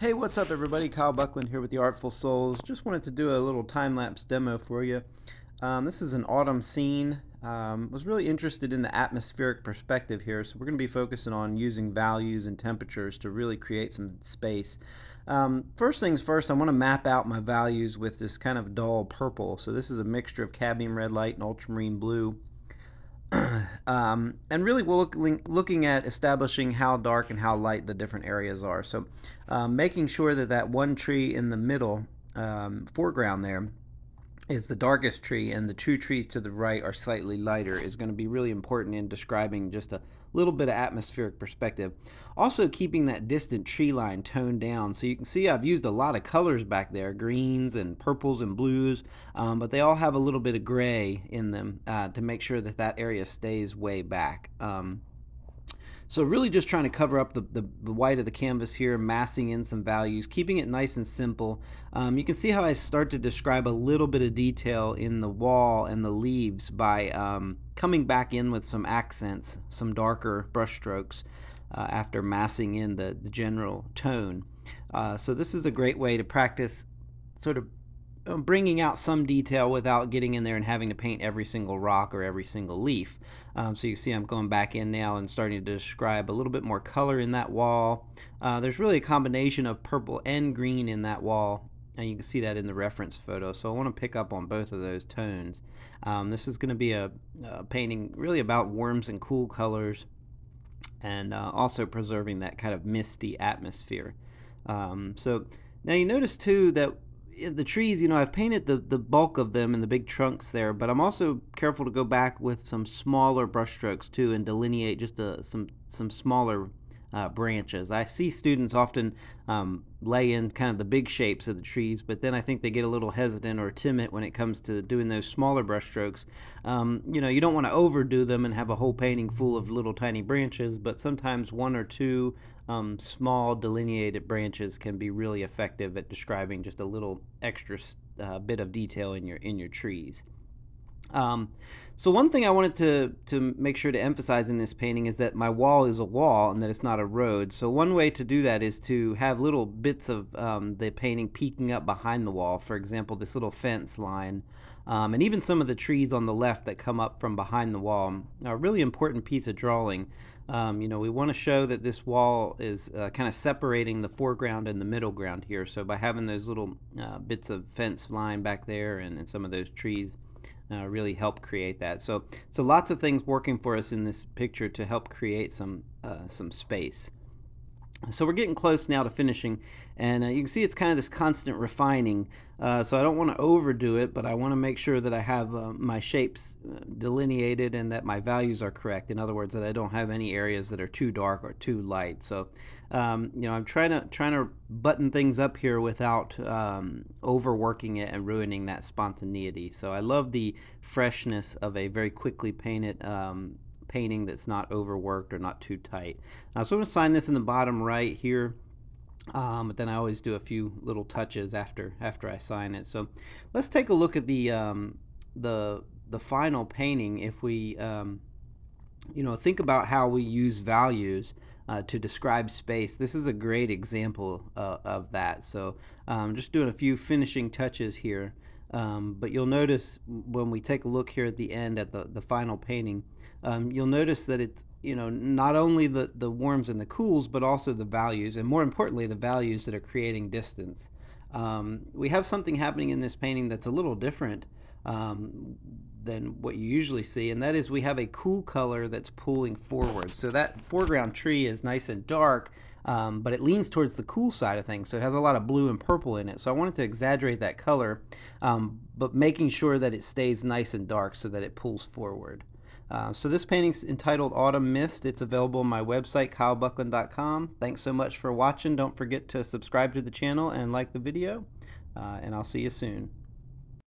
Hey, what's up everybody? Kyle Buckland here with the Artful Souls. Just wanted to do a little time-lapse demo for you. This is an autumn scene. Was really interested in the atmospheric perspective here, so we're going to be focusing on using values and temperatures to really create some space. First things first, I want to map out my values with this kind of dull purple. So this is a mixture of cadmium red light and ultramarine blue. And really we're looking at establishing how dark and how light the different areas are. So making sure that that one tree in the middle foreground there is the darkest tree and the two trees to the right are slightly lighter is going to be really important in describing just a little bit of atmospheric perspective. Also keeping that distant tree line toned down. So you can see I've used a lot of colors back there, greens and purples and blues, but they all have a little bit of gray in them to make sure that that area stays way back. So really just trying to cover up the white of the canvas here, massing in some values, keeping it nice and simple. You can see how I start to describe a little bit of detail in the wall and the leaves by coming back in with some accents, some darker brush strokes after massing in the general tone. So this is a great way to practice sort of bringing out some detail without getting in there and having to paint every single rock or every single leaf. So you see I'm going back in now and starting to describe a little bit more color in that wall. There's really a combination of purple and green in that wall, and you can see that in the reference photo. So I want to pick up on both of those tones. This is going to be a painting really about warms and cool colors, and also preserving that kind of misty atmosphere. So now you notice too that the trees, I've painted the bulk of them in the big trunks there, but I'm also careful to go back with some smaller brush strokes too and delineate just some smaller branches. I see students often lay in kind of the big shapes of the trees, but then I think they get a little hesitant or timid when it comes to doing those smaller brush strokes. You don't want to overdo them and have a whole painting full of little tiny branches, but sometimes one or two small delineated branches can be really effective at describing just a little extra bit of detail in your trees. Um, so one thing I wanted to make sure to emphasize in this painting is that my wall is a wall and that it's not a road. So one way to do that is to have little bits of the painting peeking up behind the wall. For example, this little fence line, and even some of the trees on the left that come up from behind the wall. A really important piece of drawing. We want to show that this wall is kind of separating the foreground and the middle ground here. So by having those little bits of fence line back there and some of those trees, really help create that. So lots of things working for us in this picture to help create some space. So we're getting close now to finishing, and you can see it's kind of this constant refining. So I don't want to overdo it, but I want to make sure that I have my shapes delineated and that my values are correct. In other words, that I don't have any areas that are too dark or too light. So I'm trying to button things up here without overworking it and ruining that spontaneity. So I love the freshness of a very quickly painted painting that's not overworked or not too tight. So I'm going to sign this in the bottom right here, but then I always do a few little touches after I sign it. So let's take a look at the final painting. If we think about how we use values to describe space, this is a great example of that. So just doing a few finishing touches here. But you'll notice when we take a look here at the end at the final painting, you'll notice that it's not only the warms and the cools, but also the values, and more importantly the values that are creating distance. We have something happening in this painting that's a little different than what you usually see, and that is we have a cool color that's pulling forward. So that foreground tree is nice and dark, but it leans towards the cool side of things, so it has a lot of blue and purple in it. So I wanted to exaggerate that color, but making sure that it stays nice and dark so that it pulls forward. So this painting's entitled Autumn Mist. It's available on my website, kylebuckland.com. Thanks so much for watching. Don't forget to subscribe to the channel and like the video, and I'll see you soon.